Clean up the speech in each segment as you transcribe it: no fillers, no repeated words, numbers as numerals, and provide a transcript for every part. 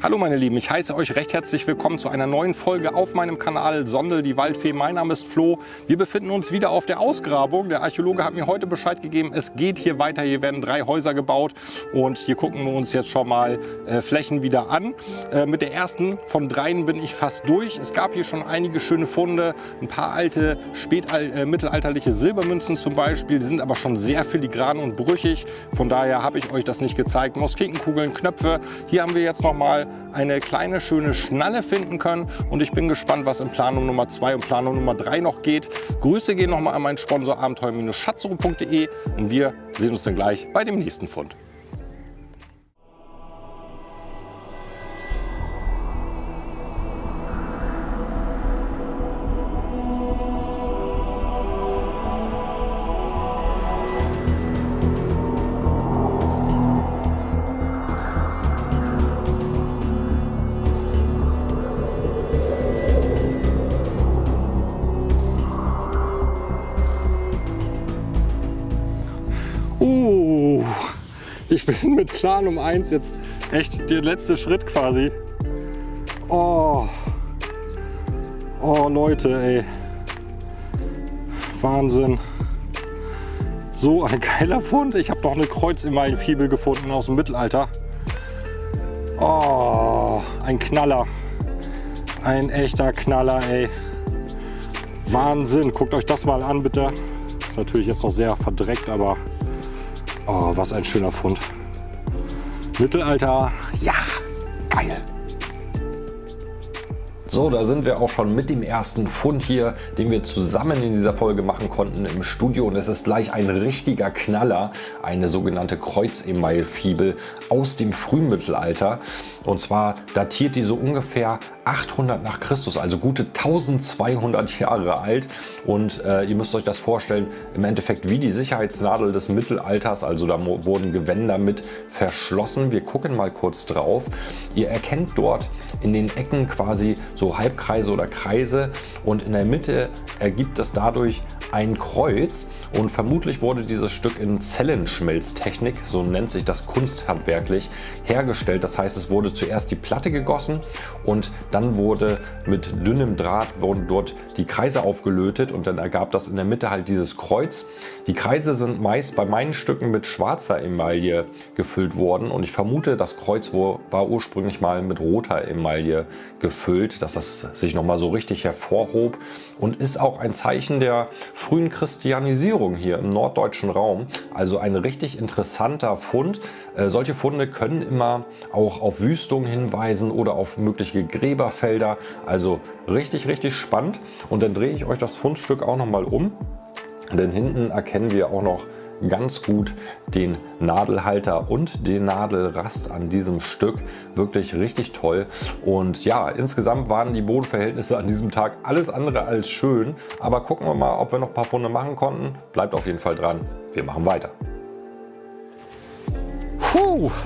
Hallo meine Lieben, ich heiße euch recht herzlich willkommen zu einer neuen Folge auf meinem Kanal Sondel, die Waldfee. Mein Name ist Flo. Wir befinden uns wieder auf der Ausgrabung. Der Archäologe hat mir heute Bescheid gegeben, es geht hier weiter. Hier werden 3 Häuser gebaut und hier gucken wir uns jetzt schon mal Flächen wieder an. Mit der ersten von 3 bin ich fast durch. Es gab hier schon einige schöne Funde, ein paar alte, mittelalterliche Silbermünzen zum Beispiel. Die sind aber schon sehr filigran und brüchig. Von daher habe ich euch das nicht gezeigt. Mosketenkugeln, Knöpfe. Hier haben wir jetzt noch mal eine kleine schöne Schnalle finden können und ich bin gespannt, was in Planung Nummer 2 und Planung Nummer 3 noch geht. Grüße gehen nochmal an meinen Sponsor abenteuer-schatzsuche.de und wir sehen uns dann gleich bei dem nächsten Fund. Ich bin mit Planung 1 jetzt echt der letzte Schritt quasi. Oh Leute, ey. Wahnsinn. So ein geiler Fund. Ich habe noch eine Kreuzemaillenfibel gefunden aus dem Mittelalter. Oh, ein Knaller. Ein echter Knaller, ey. Wahnsinn. Guckt euch das mal an, bitte. Ist natürlich jetzt noch sehr verdreckt, aber oh, was ein schöner Fund. Mittelalter, ja, geil. So, da sind wir auch schon mit dem ersten Fund hier, den wir zusammen in dieser Folge machen konnten im Studio. Und es ist gleich ein richtiger Knaller, eine sogenannte Kreuzemailfibel aus dem frühen Mittelalter. Und zwar datiert die so ungefähr 800 nach Christus, also gute 1200 Jahre alt. Und ihr müsst euch das vorstellen, im Endeffekt wie die Sicherheitsnadel des Mittelalters. Also da wurden Gewänder mit verschlossen. Wir gucken mal kurz drauf. Ihr erkennt dort in den Ecken quasi so Halbkreise oder Kreise und in der Mitte ergibt es dadurch ein Kreuz und vermutlich wurde dieses Stück in Zellenschmelztechnik, so nennt sich das kunsthandwerklich, hergestellt. Das heißt, es wurde zuerst die Platte gegossen und dann wurde mit dünnem Draht wurden dort die Kreise aufgelötet und dann ergab das in der Mitte halt dieses Kreuz. Die Kreise sind meist bei meinen Stücken mit schwarzer Emaille gefüllt worden und ich vermute, das Kreuz war ursprünglich mal mit roter Emaille gefüllt, dass das sich nochmal so richtig hervorhob und ist auch ein Zeichen der frühen Christianisierung hier im norddeutschen Raum. Also ein richtig interessanter Fund. Solche Funde können immer auch auf Wüstungen hinweisen oder auf mögliche Gräberfelder. Also richtig, richtig spannend. Und dann drehe ich euch das Fundstück auch nochmal um. Denn hinten erkennen wir auch noch ganz gut den Nadelhalter und den Nadelrast an diesem Stück. Wirklich richtig toll. Und ja, insgesamt waren die Bodenverhältnisse an diesem Tag alles andere als schön. Aber gucken wir mal, ob wir noch ein paar Funde machen konnten. Bleibt auf jeden Fall dran. Wir machen weiter.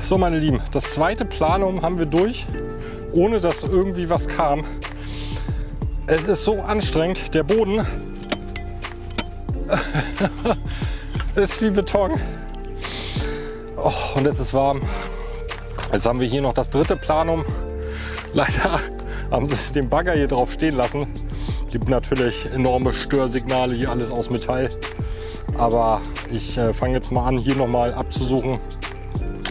So meine Lieben, das zweite Planum haben wir durch, ohne dass irgendwie was kam. Es ist so anstrengend. Der Boden ist wie Beton. Oh, und es ist warm. Jetzt haben wir hier noch das dritte Planum. Leider haben sie den Bagger hier drauf stehen lassen. Gibt natürlich enorme Störsignale, hier alles aus Metall. Aber ich fange jetzt mal an, hier nochmal abzusuchen.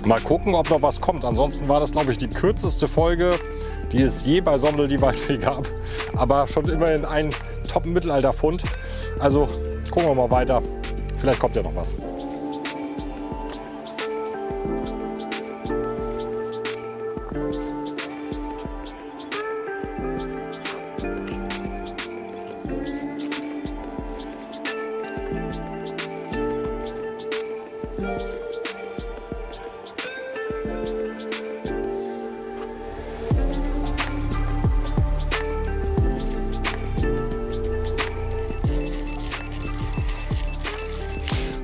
Mal gucken, ob noch was kommt. Ansonsten war das, glaube ich, die kürzeste Folge, die es je bei Sondel die Waldfee gab. Aber schon immerhin ein Top-Mittelalter-Fund. Also gucken wir mal weiter. Vielleicht kommt ja noch was.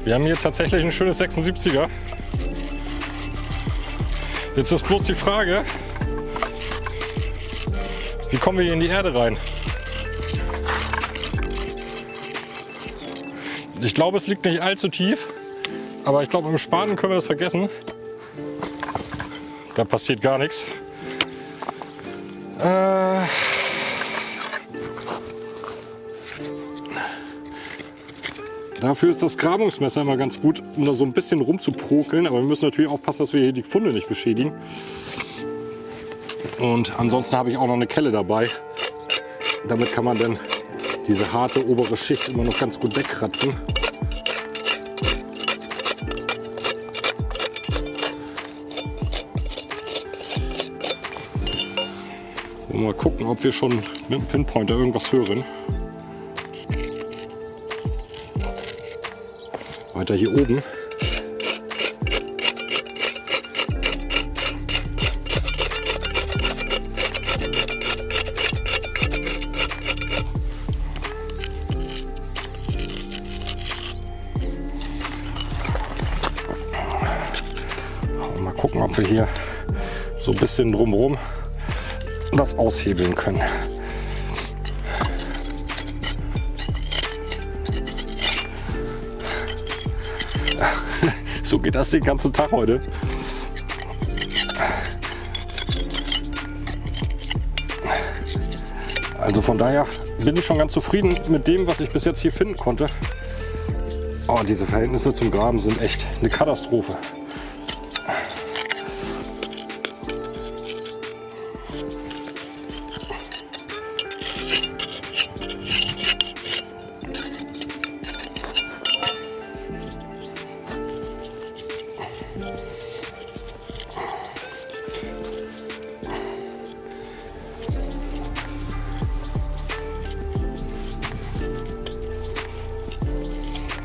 Wir haben hier tatsächlich ein schönes 76er. Jetzt ist bloß die Frage, wie kommen wir hier in die Erde rein? Ich glaube, es liegt nicht allzu tief, aber ich glaube, im Spaten können wir das vergessen. Da passiert gar nichts. Dafür ist das Grabungsmesser immer ganz gut, um da so ein bisschen rumzuprokeln. Aber wir müssen natürlich aufpassen, dass wir hier die Funde nicht beschädigen. Und ansonsten habe ich auch noch eine Kelle dabei. Damit kann man dann diese harte obere Schicht immer noch ganz gut wegkratzen. Und mal gucken, ob wir schon mit dem Pinpointer irgendwas hören. Weiter hier oben. Mal gucken, ob wir hier so ein bisschen drumherum das aushebeln können. So geht das den ganzen Tag heute. Also von daher bin ich schon ganz zufrieden mit dem, was ich bis jetzt hier finden konnte. Oh, diese Verhältnisse zum Graben sind echt eine Katastrophe.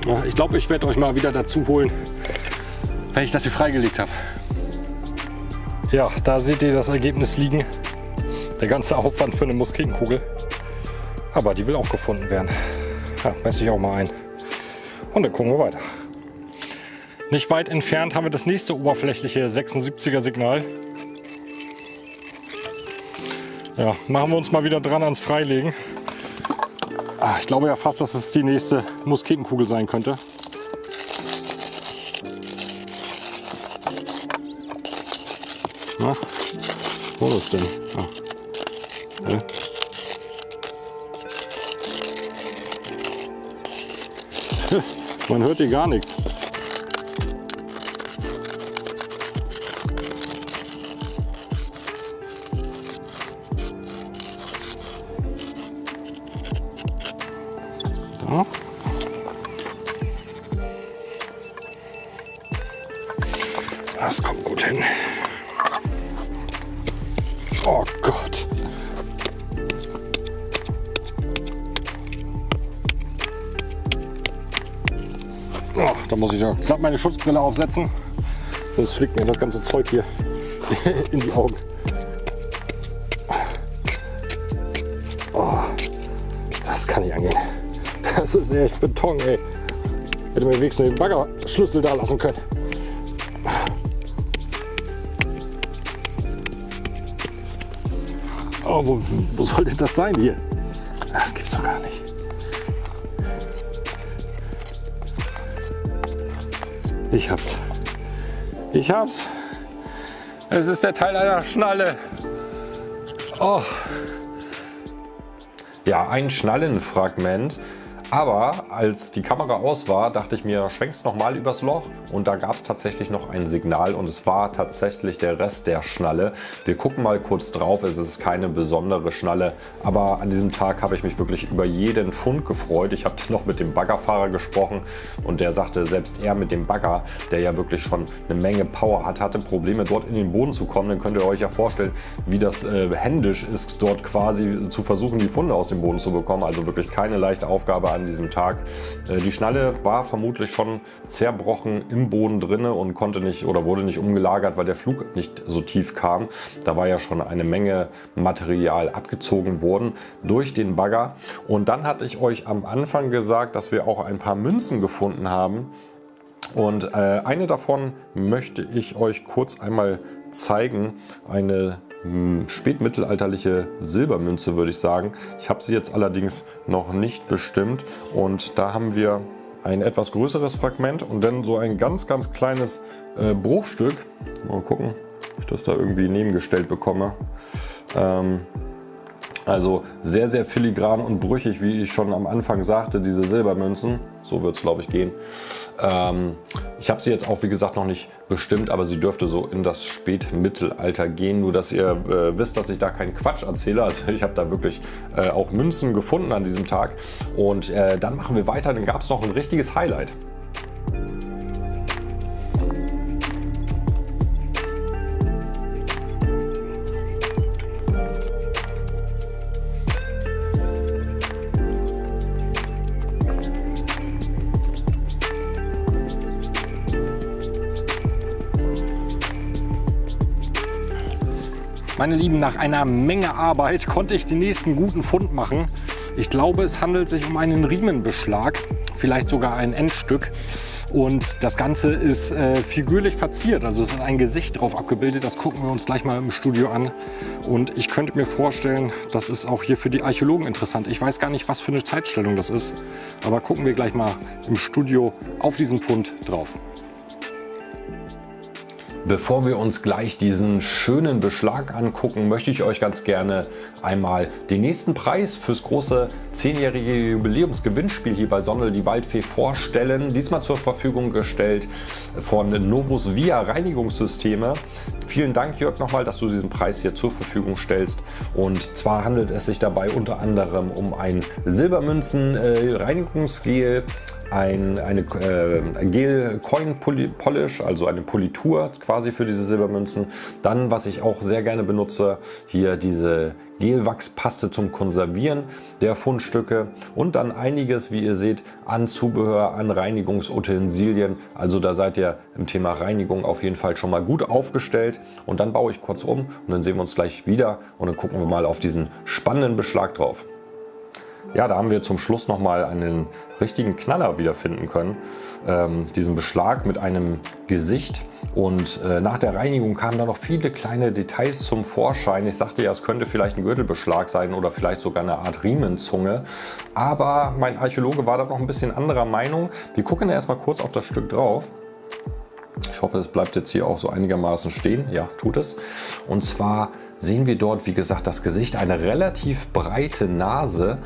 Ja, ich glaube, ich werde euch mal wieder dazu holen, wenn ich das hier freigelegt habe. Ja, da seht ihr das Ergebnis liegen. Der ganze Aufwand für eine Musketenkugel. Aber die will auch gefunden werden. Ja, messe ich auch mal ein. Und dann gucken wir weiter. Nicht weit entfernt haben wir das nächste oberflächliche 76er Signal. Ja, machen wir uns mal wieder dran ans Freilegen. Ich glaube ja fast, dass es die nächste Musketenkugel sein könnte. Na, wo ist das denn? Ja. Man hört hier gar nichts. Da. Das kommt gut hin. Oh Gott. Oh, da muss ich ja glatt meine Schutzbrille aufsetzen, sonst fliegt mir das ganze Zeug hier in die Augen. Oh, das kann nicht angehen. Das ist echt Beton, ey. Hätte mir wenigstens den Baggerschlüssel da lassen können. Oh, wo soll denn das sein hier? Das gibt's doch gar nicht. Ich hab's. Ich hab's. Es ist der Teil einer Schnalle. Oh. Ja, ein Schnallenfragment. Aber als die Kamera aus war, dachte ich mir, schwenk's noch mal übers Loch. Und da gab es tatsächlich noch ein Signal und es war tatsächlich der Rest der Schnalle. Wir gucken mal kurz drauf, es ist keine besondere Schnalle. Aber an diesem Tag habe ich mich wirklich über jeden Fund gefreut. Ich habe noch mit dem Baggerfahrer gesprochen und der sagte, selbst er mit dem Bagger, der ja wirklich schon eine Menge Power hat, hatte Probleme dort in den Boden zu kommen. Dann könnt ihr euch ja vorstellen, wie das händisch ist, dort quasi zu versuchen, die Funde aus dem Boden zu bekommen. Also wirklich keine leichte Aufgabe an diesem Tag. Die Schnalle war vermutlich schon zerbrochen im Boden drinne und konnte nicht oder wurde nicht umgelagert, weil der Flug nicht so tief kam. Da war ja schon eine Menge Material abgezogen worden durch den Bagger. Und dann hatte ich euch am Anfang gesagt, dass wir auch ein paar Münzen gefunden haben. Und eine davon möchte ich euch kurz einmal zeigen. Eine spätmittelalterliche Silbermünze, würde ich sagen. Ich habe sie jetzt allerdings noch nicht bestimmt und da haben wir ein etwas größeres Fragment und dann so ein ganz kleines Bruchstück. Mal gucken, ob ich das da irgendwie nebengestellt bekomme. Also sehr, sehr filigran und brüchig, wie ich schon am Anfang sagte, diese Silbermünzen. So wird es, glaube ich, gehen. Ich habe sie jetzt auch, wie gesagt, noch nicht bestimmt, aber sie dürfte so in das Spätmittelalter gehen. Nur, dass ihr wisst, dass ich da keinen Quatsch erzähle. Also ich habe da wirklich auch Münzen gefunden an diesem Tag. Und dann machen wir weiter. Dann gab es noch ein richtiges Highlight. Meine Lieben, nach einer Menge Arbeit konnte ich den nächsten guten Fund machen. Ich glaube, es handelt sich um einen Riemenbeschlag, vielleicht sogar ein Endstück. Und das Ganze ist figürlich verziert, also es ist ein Gesicht drauf abgebildet. Das gucken wir uns gleich mal im Studio an. Und ich könnte mir vorstellen, das ist auch hier für die Archäologen interessant. Ich weiß gar nicht, was für eine Zeitstellung das ist, aber gucken wir gleich mal im Studio auf diesen Fund drauf. Bevor wir uns gleich diesen schönen Beschlag angucken, möchte ich euch ganz gerne einmal den nächsten Preis fürs große 10-jährige Jubiläumsgewinnspiel hier bei Sondel die Waldfee vorstellen. Diesmal zur Verfügung gestellt von Novus Via Reinigungssysteme. Vielen Dank, Jörg, nochmal, dass du diesen Preis hier zur Verfügung stellst. Und zwar handelt es sich dabei unter anderem um ein Silbermünzen-Reinigungsgel, eine Gel Coin Polish, also eine Politur quasi für diese Silbermünzen. Dann, was ich auch sehr gerne benutze, hier diese Gelwachspaste zum Konservieren der Fundstücke und dann einiges, wie ihr seht, an Zubehör, an Reinigungsutensilien. Also da seid ihr im Thema Reinigung auf jeden Fall schon mal gut aufgestellt. Und dann baue ich kurz um und dann sehen wir uns gleich wieder und dann gucken wir mal auf diesen spannenden Beschlag drauf. Ja, da haben wir zum Schluss nochmal einen richtigen Knaller wiederfinden können. Diesen Beschlag mit einem Gesicht. Und nach der Reinigung kamen da noch viele kleine Details zum Vorschein. Ich sagte ja, es könnte vielleicht ein Gürtelbeschlag sein oder vielleicht sogar eine Art Riemenzunge. Aber mein Archäologe war da noch ein bisschen anderer Meinung. Wir gucken erstmal kurz auf das Stück drauf. Ich hoffe, es bleibt jetzt hier auch so einigermaßen stehen. Ja, tut es. Und zwar sehen wir dort, wie gesagt, das Gesicht, eine relativ breite Nase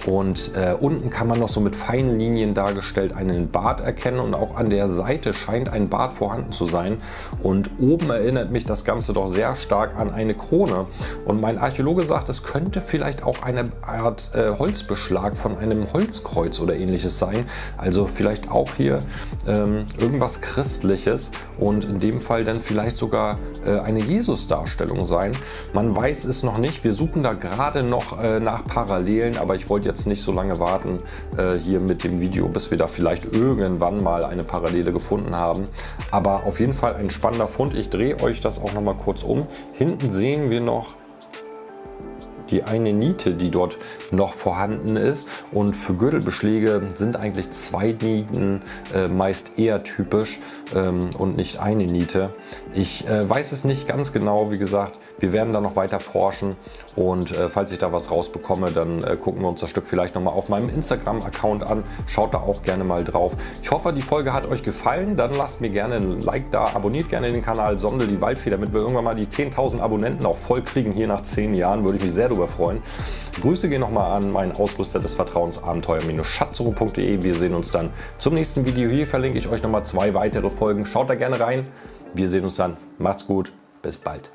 und unten kann man noch so mit feinen Linien dargestellt einen Bart erkennen und auch an der Seite scheint ein Bart vorhanden zu sein und oben erinnert mich das Ganze doch sehr stark an eine Krone und mein Archäologe sagt, es könnte vielleicht auch eine Art Holzbeschlag von einem Holzkreuz oder ähnliches sein, also vielleicht auch hier irgendwas Christliches und in dem Fall dann vielleicht sogar eine Jesus-Darstellung sein. Man weiß es noch nicht, wir suchen da gerade noch nach Parallelen, aber ich wollte jetzt nicht so lange warten hier mit dem Video, bis wir da vielleicht irgendwann mal eine Parallele gefunden haben. Aber auf jeden Fall ein spannender Fund. Ich drehe euch das auch noch mal kurz um. Hinten sehen wir noch die eine Niete, die dort noch vorhanden ist und für Gürtelbeschläge sind eigentlich 2 Nieten meist eher typisch und nicht eine Niete. Ich weiß es nicht ganz genau, wie gesagt, wir werden da noch weiter forschen und falls ich da was rausbekomme, dann gucken wir uns das Stück vielleicht noch mal auf meinem Instagram-Account an. Schaut da auch gerne mal drauf. Ich hoffe, die Folge hat euch gefallen, dann lasst mir gerne ein Like da, abonniert gerne den Kanal Sondel die Waldfee, damit wir irgendwann mal die 10.000 Abonnenten auch voll kriegen hier nach 10 Jahren, würde ich mich sehr darüber freuen. Grüße gehen nochmal an meinen Ausrüster des Vertrauens, abenteuer-schatzsuche.de. Wir sehen uns dann zum nächsten Video. Hier verlinke ich euch nochmal 2 weitere Folgen. Schaut da gerne rein. Wir sehen uns dann. Macht's gut. Bis bald.